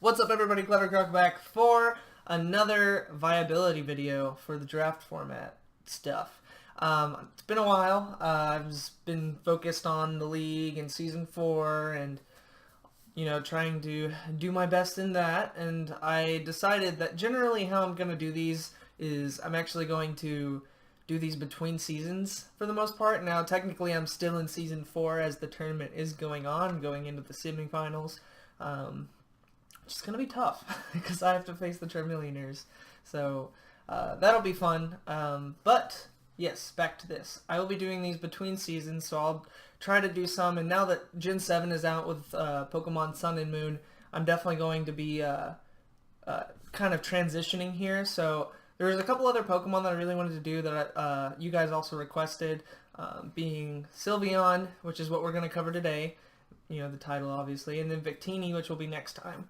What's up everybody, KleverKrok back for another viability video for the draft format stuff. It's been a while. I've just been focused on the league and Season 4 and, trying to do my best in that. And I decided that generally how I'm going to do these is I'm actually going to do these between seasons for the most part. Now, technically I'm still in Season 4 as the tournament is going on, going into the semifinals. It's going to be tough because I have to face the Charmillionaires. So that'll be fun. But yes, back to this. I will be doing these between seasons, so I'll try to do some. And now that Gen 7 is out with Pokemon Sun and Moon, I'm definitely going to be kind of transitioning here. So there's a couple other Pokemon that I really wanted to do that you guys also requested, being Sylveon, which is what we're going to cover today. The title obviously, and then Victini, which will be next time.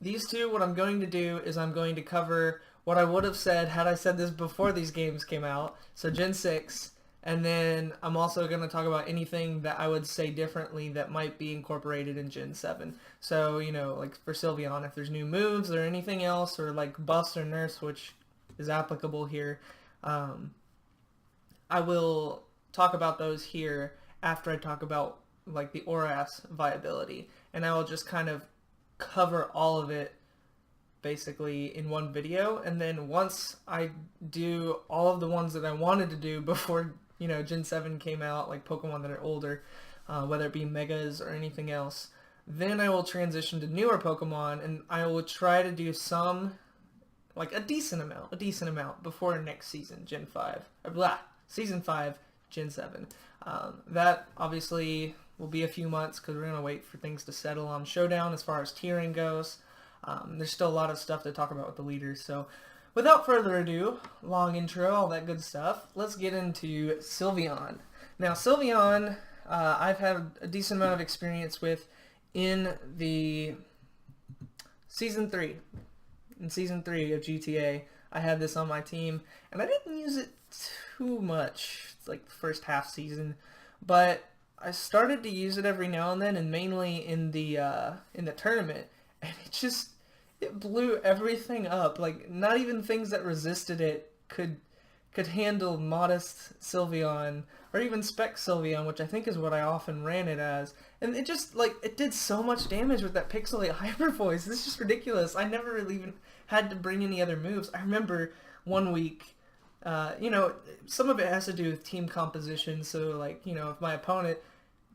These two, what I'm going to do is I'm going to cover what I would have said had I said this before these games came out, so Gen 6, and then I'm also going to talk about anything that I would say differently that might be incorporated in Gen 7. So, like for Sylveon, if there's new moves or anything else, or like buffs or nerfs, which is applicable here, I will talk about those here after I talk about like the ORAS viability, and I will just kind of cover all of it basically in one video. And then once I do all of the ones that I wanted to do before Gen 7 came out, like Pokemon that are older, whether it be Megas or anything else, then I will transition to newer Pokemon, and I will try to do some, like a decent amount before next season, Gen 5, Season 5, Gen 7. That obviously will be a few months because we're going to wait for things to settle on Showdown as far as tiering goes. There's still a lot of stuff to talk about with the leaders. So without further ado, long intro, all that good stuff, let's get into Sylveon. Now Sylveon, I've had a decent amount of experience with in the Season 3. In Season 3 of GTA, I had this on my team, and I didn't use it too much. It's like the first half season, but I started to use it every now and then, and mainly in the tournament, and it blew everything up. Like, not even things that resisted it could handle modest Sylveon, or even Spec Sylveon, which I think is what I often ran it as. And it just, like, it did so much damage with that Pixelate Hyper Voice. It's just ridiculous. I never really even had to bring any other moves. I remember one week, some of it has to do with team composition. So, like, if my opponent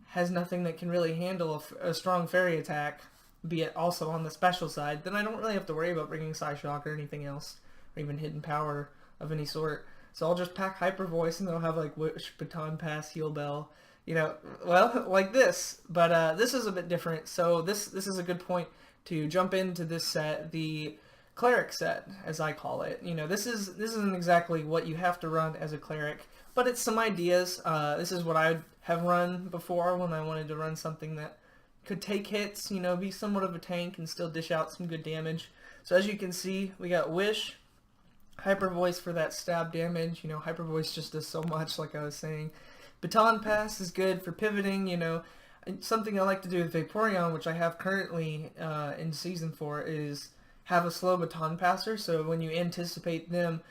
has nothing that can really handle a strong fairy attack, be it also on the special side, then I don't really have to worry about bringing Psyshock or anything else, or even Hidden Power of any sort. So I'll just pack Hyper Voice, and they'll have like Wish, Baton Pass, Heal Bell, well, like this. But this is a bit different, so this is a good point to jump into this set, the Cleric set, as I call it. This isn't exactly what you have to run as a Cleric, but it's some ideas. This is what I have run before when I wanted to run something that could take hits, be somewhat of a tank and still dish out some good damage. So as you can see, we got Wish, Hyper Voice for that stab damage. Hyper Voice just does so much, like I was saying. Baton Pass is good for pivoting. And something I like to do with Vaporeon, which I have currently in Season 4, is have a slow Baton Passer, so when you anticipate them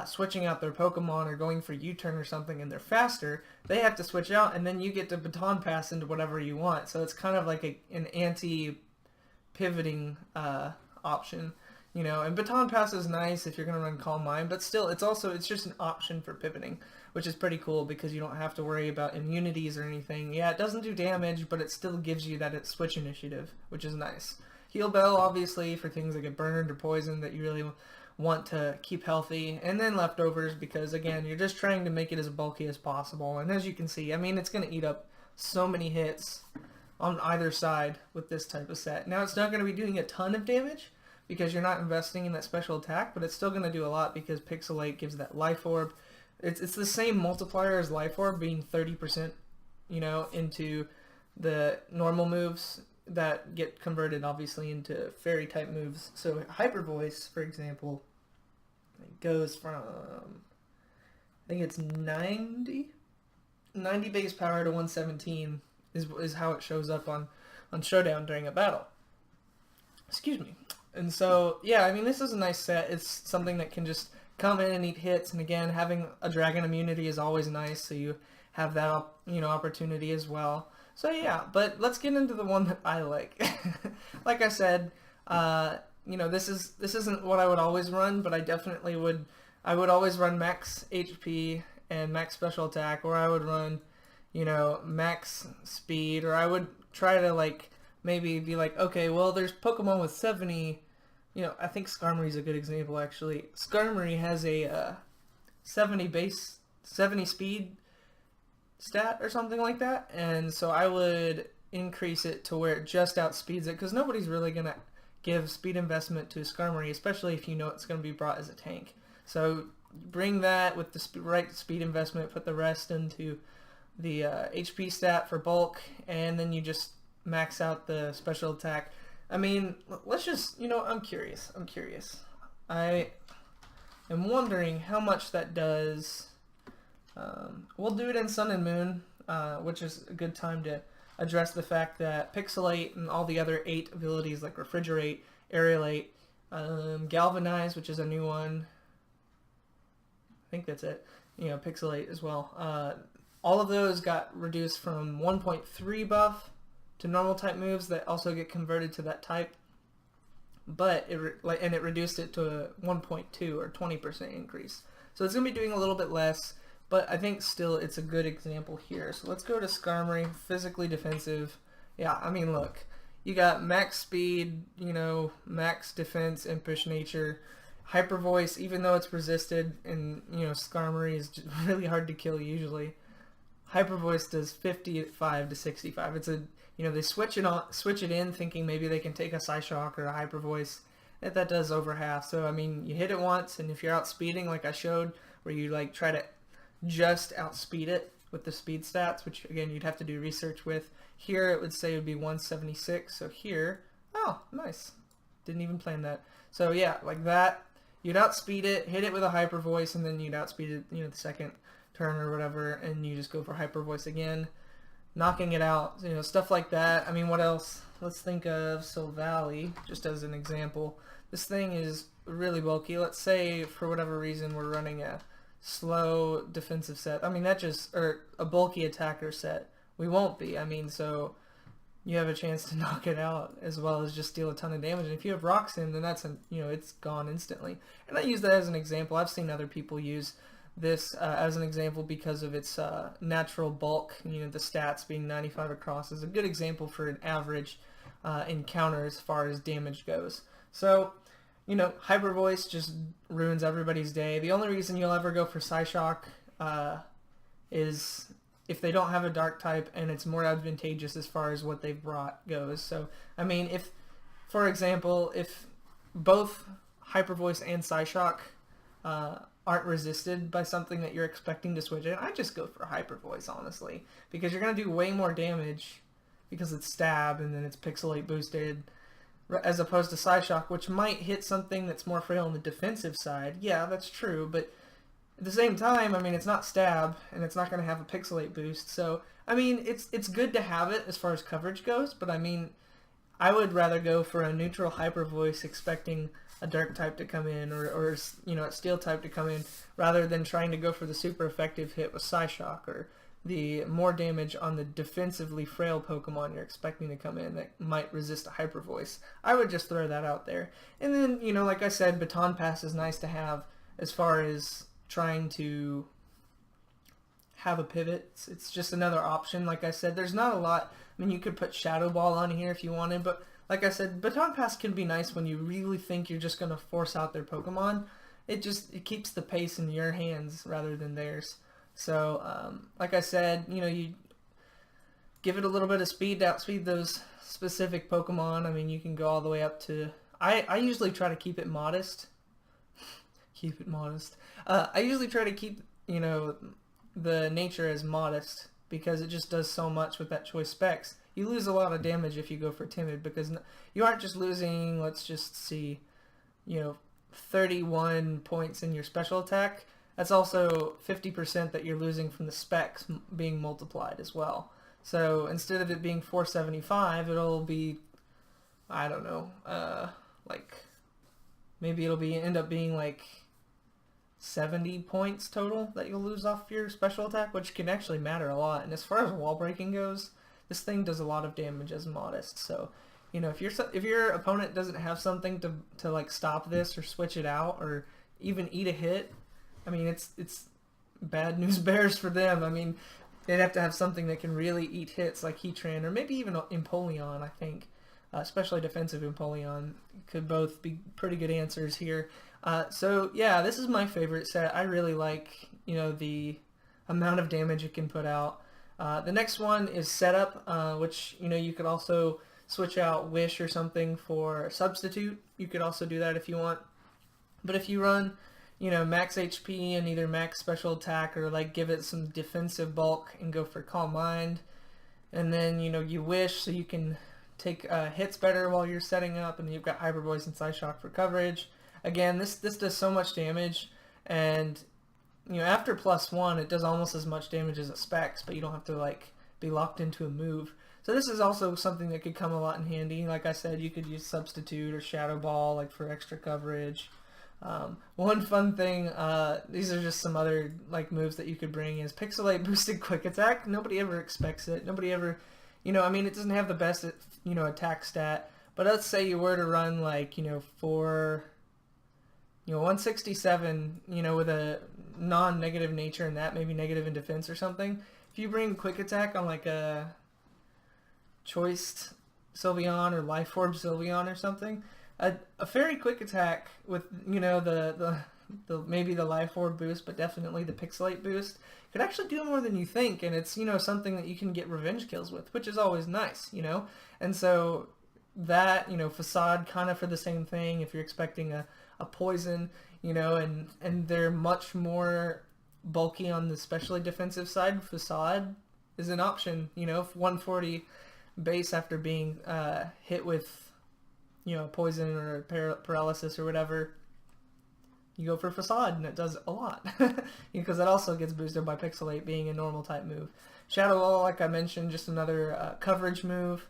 switching out their Pokemon or going for U-turn or something and they're faster, they have to switch out, and then you get to Baton Pass into whatever you want. So it's kind of like an anti-pivoting option. And Baton Pass is nice if you're going to run Calm Mind, but still, it's just an option for pivoting, which is pretty cool because you don't have to worry about immunities or anything. Yeah, it doesn't do damage, but it still gives you that switch initiative, which is nice. Heal Bell, obviously, for things that get burned or poisoned that you really want to keep healthy. And then Leftovers, because, again, you're just trying to make it as bulky as possible. And as you can see, it's going to eat up so many hits on either side with this type of set. Now, it's not going to be doing a ton of damage because you're not investing in that special attack, but it's still going to do a lot because Pixelate gives that Life Orb. It's the same multiplier as Life Orb, being 30%, into the normal moves that get converted obviously into fairy type moves. So Hyper Voice, for example, it goes from, I think it's 90 base power to 117 is how it shows up on Showdown during a battle. Excuse me. And so, yeah, I mean, this is a nice set. It's something that can just come in and eat hits. And again, having a dragon immunity is always nice, so you have that, opportunity as well. So yeah, but let's get into the one that I like. Like I said, this isn't what I would always run, but I would always run max HP and max special attack, or I would run, max speed, or I would try to like maybe be like, okay, well, there's Pokemon with 70. I think Skarmory is a good example actually. Skarmory has a 70 speed stat or something like that, and so I would increase it to where it just outspeeds it, because nobody's really gonna give speed investment to Skarmory, especially if you know it's going to be brought as a tank. So bring that with the right speed investment, put the rest into the HP stat for bulk, and then you just max out the special attack. I mean, let's just, I'm curious. I am wondering how much that does. We'll do it in Sun and Moon, which is a good time to address the fact that Pixelate and all the other 8 abilities like Refrigerate, Aerolate, Galvanize, which is a new one. I think that's it. Pixelate as well. All of those got reduced from 1.3 buff to normal type moves that also get converted to that type. But it reduced it to a 1.2 or 20% increase. So it's going to be doing a little bit less. But I think still it's a good example here. So let's go to Skarmory, physically defensive. Yeah, I mean, look, you got max speed, max defense, impish nature, hyper voice, even though it's resisted, and Skarmory is really hard to kill usually. Hyper voice does 55 to 65. It's they switch it in, thinking maybe they can take a Psyshock or a hyper voice. That does over half. So I mean, you hit it once, and if you're outspeeding, like I showed, where you like try to just outspeed it with the speed stats, which again you'd have to do research with. Here it would say it would be 176, so here, oh, nice. Didn't even plan that. So yeah, like that, you'd outspeed it, hit it with a hyper voice, and then you'd outspeed it, the second turn or whatever, and you just go for hyper voice again, knocking it out, stuff like that. I mean, what else? Let's think of Sylveon, just as an example. This thing is really bulky. Let's say for whatever reason we're running a slow defensive set. I mean, or a bulky attacker set. We won't be. I mean, so you have a chance to knock it out as well as just deal a ton of damage. And if you have rocks in, then that's it's gone instantly. And I use that as an example. I've seen other people use this as an example because of its natural bulk. The stats being 95 across is a good example for an average encounter as far as damage goes. So Hyper Voice just ruins everybody's day. The only reason you'll ever go for Psyshock is if they don't have a dark type, and it's more advantageous as far as what they've brought goes. So, I mean, for example, if both Hyper Voice and Psyshock aren't resisted by something that you're expecting to switch in, I just go for Hyper Voice, honestly, because you're going to do way more damage because it's stab and then it's pixelate boosted, as opposed to Psyshock, which might hit something that's more frail on the defensive side. Yeah, that's true, but at the same time, I mean, it's not stab, and it's not going to have a pixelate boost, so, I mean, it's good to have it as far as coverage goes, but I mean, I would rather go for a neutral Hyper Voice expecting a dark type to come in, or a steel type to come in, rather than trying to go for the super effective hit with Psyshock, or the more damage on the defensively frail Pokemon you're expecting to come in that might resist a Hyper Voice. I would just throw that out there. And then, like I said, Baton Pass is nice to have as far as trying to have a pivot. It's just another option. Like I said, there's not a lot. I mean, you could put Shadow Ball on here if you wanted, but like I said, Baton Pass can be nice when you really think you're just going to force out their Pokemon. It keeps the pace in your hands rather than theirs. So, like I said, you give it a little bit of speed to outspeed those specific Pokemon. I mean, you can go all the way up to... I usually try to keep it modest. Keep it modest. I usually try to keep, the nature as modest, because it just does so much with that choice specs. You lose a lot of damage if you go for timid, because you aren't just losing, let's just see, 31 points in your special attack. That's also 50% that you're losing from the specs being multiplied as well. So instead of it being 475, it'll be, I don't know, like maybe it'll end up being like 70 points total that you'll lose off your special attack, which can actually matter a lot. And as far as wall breaking goes, this thing does a lot of damage as modest. So, you know, if your opponent doesn't have something to like stop this or switch it out or even eat a hit, I mean, it's bad news bears for them. I mean, they'd have to have something that can really eat hits like Heatran or maybe even Empoleon, I think. Especially defensive Empoleon could both be pretty good answers here. So yeah, this is my favorite set. I really like, you know, the amount of damage it can put out. The next one is Setup, which, you know, you could also switch out Wish or something for Substitute. You could also do that if you want. But if you run, you know, max HP and either max special attack or like give it some defensive bulk and go for Calm Mind, and then, you know, you Wish so you can take hits better while you're setting up, and you've got Hyper Voice and Psyshock for coverage. Again, this does so much damage, and you know, after +1 it does almost as much damage as it specs, but you don't have to like be locked into a move. So this is also something that could come a lot in handy. Like I said, you could use Substitute or Shadow Ball like for extra coverage. One fun thing, these are just some other like moves that you could bring, is Pixelate boosted Quick Attack. Nobody ever expects it. Nobody ever, you know, I mean, it doesn't have the best, you know, attack stat, but let's say you were to run like, you know, for, you know, 167, you know, with a non-negative nature and that, maybe negative in defense or something. If you bring Quick Attack on like a Choiced Sylveon or Life Orb Sylveon or something, a Fairy Quick Attack with, you know, the maybe the Life Orb boost, but definitely the Pixelate boost, could actually do more than you think, and it's, you know, something that you can get revenge kills with, which is always nice, you know? And so that, you know, Facade kind of for the same thing, if you're expecting a poison, you know, and they're much more bulky on the especially defensive side, Facade is an option, you know, 140 base after being hit with, you know, poison or paralysis or whatever, you go for Facade, and it does a lot. Because that also gets boosted by Pixelate being a normal type move. Shadow Ball, like I mentioned, just another coverage move.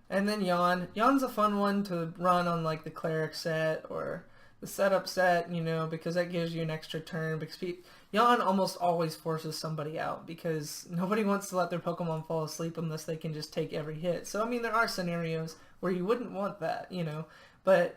And then Yawn. Yawn's a fun one to run on like the Cleric set or the Setup set, you know, because that gives you an extra turn. Because Yawn almost always forces somebody out, because nobody wants to let their Pokemon fall asleep unless they can just take every hit. So, I mean, there are scenarios where you wouldn't want that, you know, but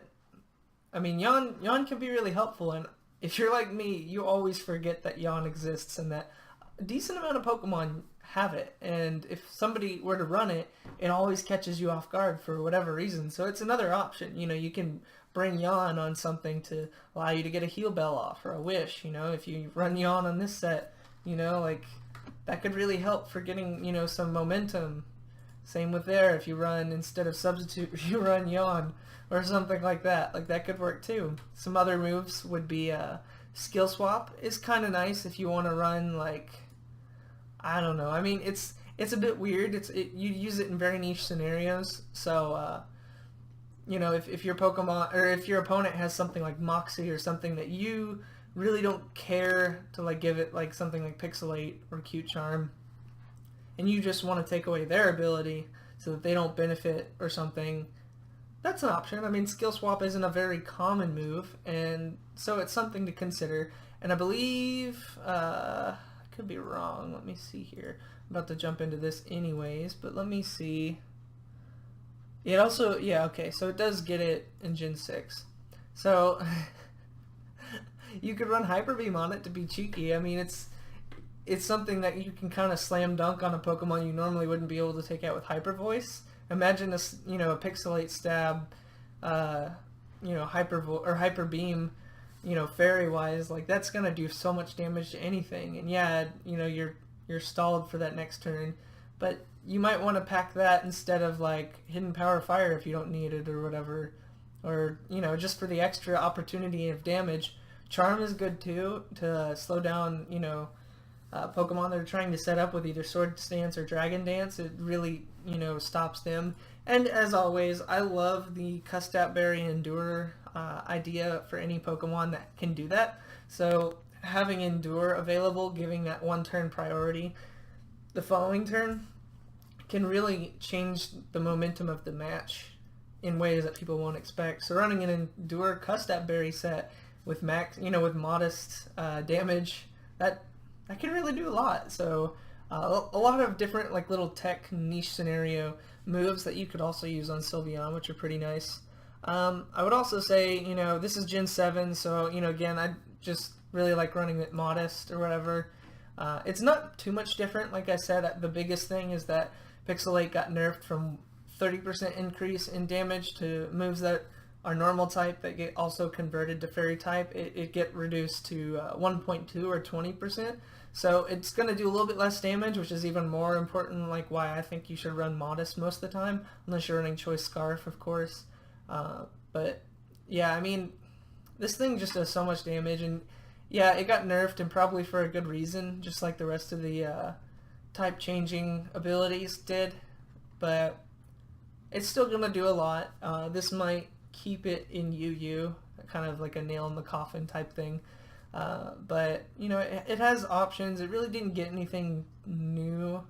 I mean, Yawn can be really helpful, and if you're like me, you always forget that Yawn exists and that a decent amount of Pokemon have it, and if somebody were to run it, it always catches you off guard for whatever reason. So it's another option, you know, you can bring Yawn on something to allow you to get a Heal Bell off or a Wish, you know, if you run Yawn on this set, you know, like, that could really help for getting, you know, some momentum. Same with there, if you run, instead of Substitute, you run Yawn or something like that could work too. Some other moves would be Skill Swap is kind of nice if you want to run, like, I don't know, I mean, it's a bit weird, you use it in very niche scenarios, so you know, if your Pokemon, or if your opponent has something like Moxie or something that you really don't care to like give it like something like Pixelate or Cute Charm, and you just want to take away their ability so that they don't benefit or something, that's an option. I mean, Skill Swap isn't a very common move, and so it's something to consider. And I believe, I could be wrong, let me see here. I'm about to jump into this anyways, but let me see. It also, yeah, okay, so it does get it in Gen 6. So, you could run Hyper Beam on it to be cheeky. I mean, it's something that you can kind of slam dunk on a Pokemon you normally wouldn't be able to take out with Hyper Voice. Imagine a, you know, a Pixelate Stab, you know, Hyper Beam, you know, Fairy wise, like that's gonna do so much damage to anything. And yeah, you know, you're stalled for that next turn, but you might want to pack that instead of like Hidden Power Fire if you don't need it or whatever, or you know, just for the extra opportunity of damage. Charm is good too to slow down, you know, Pokemon that are trying to set up with either Sword Dance or Dragon Dance. It really, you know, stops them. And as always, I love the Custap Berry Endure idea for any Pokemon that can do that. So having Endure available, giving that one turn priority the following turn, can really change the momentum of the match in ways that people won't expect. So running an Endure Custat Berry set with max, with modest damage, that can really do a lot. So a lot of different like little tech niche scenario moves that you could also use on Sylveon, which are pretty nice. I would also say, this is Gen 7, so, again, I just really like running it modest or whatever. It's not too much different. Like I said, the biggest thing is that Pixelate got nerfed from 30% increase in damage to moves that are normal type that get also converted to fairy type. It get reduced to 1.2 or 20%. So it's going to do a little bit less damage, which is even more important, like why I think you should run modest most of the time, unless you're running Choice Scarf, of course. But yeah, I mean, this thing just does so much damage, and yeah, it got nerfed, and probably for a good reason, just like the rest of the type changing abilities did, but it's still going to do a lot. This might keep it in UU, kind of like a nail in the coffin type thing. But, it has options. It really didn't get anything new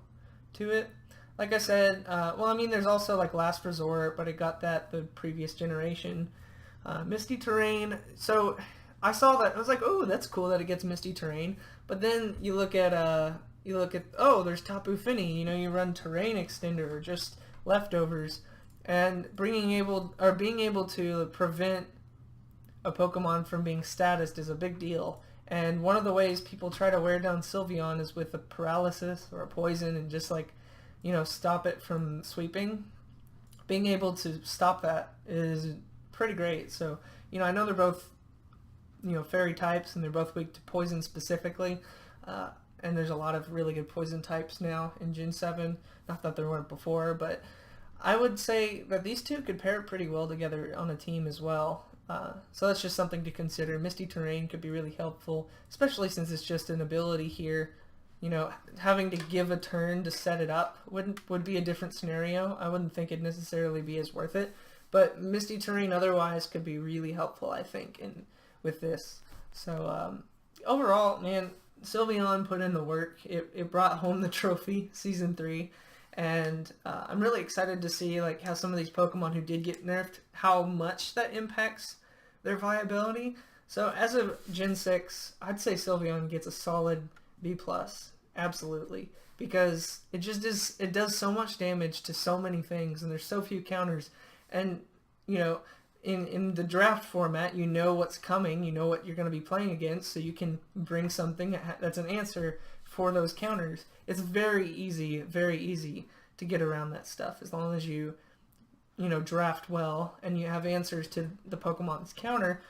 to it. Like I said, there's also like Last Resort, but it got that the previous generation. Misty Terrain, so I saw that, I was like, oh, that's cool that it gets Misty Terrain, but then you look at, oh, there's Tapu Fini, you run Terrain Extender or just leftovers, and being able to prevent a Pokemon from being statused is a big deal. And one of the ways people try to wear down Sylveon is with a paralysis or a poison and just like, stop it from sweeping. Being able to stop that is pretty great. So, I know they're both, fairy types, and they're both weak to poison specifically. And there's a lot of really good poison types now in Gen 7. Not that there weren't before, but I would say that these two could pair pretty well together on a team as well. So that's just something to consider. Misty Terrain could be really helpful, especially since it's just an ability here. Having to give a turn to set it up would be a different scenario. I wouldn't think it'd necessarily be as worth it, but Misty Terrain otherwise could be really helpful, I think, with this. So overall, man, Sylveon put in the work. It brought home the trophy, Season 3, and I'm really excited to see like how some of these Pokemon who did get nerfed, how much that impacts their viability. So as of Gen 6, I'd say Sylveon gets a solid B+, absolutely, because it does so much damage to so many things, and there's so few counters, and in the draft format, what's coming, what you're going to be playing against, so you can bring something that's an answer for those counters. It's very easy to get around that stuff as long as you draft well and you have answers to the Pokemon's counter.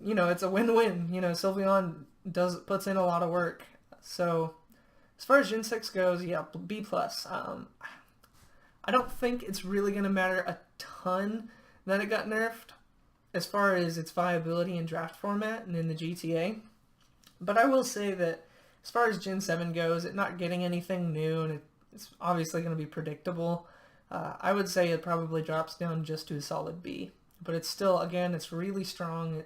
It's a win-win. Sylveon puts in a lot of work. So as far as Gen 6 goes, yeah, B+. I don't think it's really going to matter a ton that it got nerfed as far as its viability in draft format and in the GTA. But I will say that as far as Gen 7 goes, it not getting anything new, and it's obviously going to be predictable, I would say it probably drops down just to a solid B. But it's still, again, it's really strong.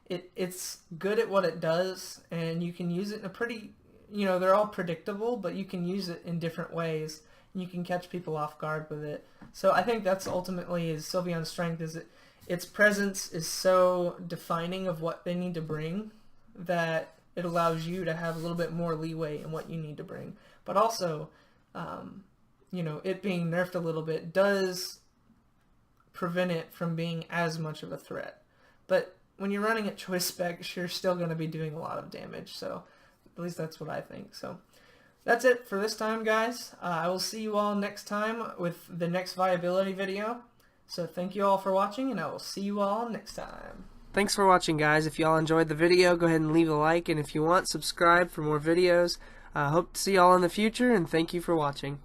It's good at what it does, and you can use it in a pretty, they're all predictable, but you can use it in different ways, and you can catch people off guard with it. So I think that's ultimately is Sylveon's strength, is its presence is so defining of what they need to bring that it allows you to have a little bit more leeway in what you need to bring. But also, it being nerfed a little bit does prevent it from being as much of a threat. But when you're running at choice specs, you're still going to be doing a lot of damage. So at least that's what I think. So that's it for this time, guys. I will see you all next time with the next viability video. So thank you all for watching, and I will see you all next time. Thanks for watching, guys. If you all enjoyed the video, go ahead and leave a like, and if you want, subscribe for more videos. Hope to see you all in the future, and thank you for watching.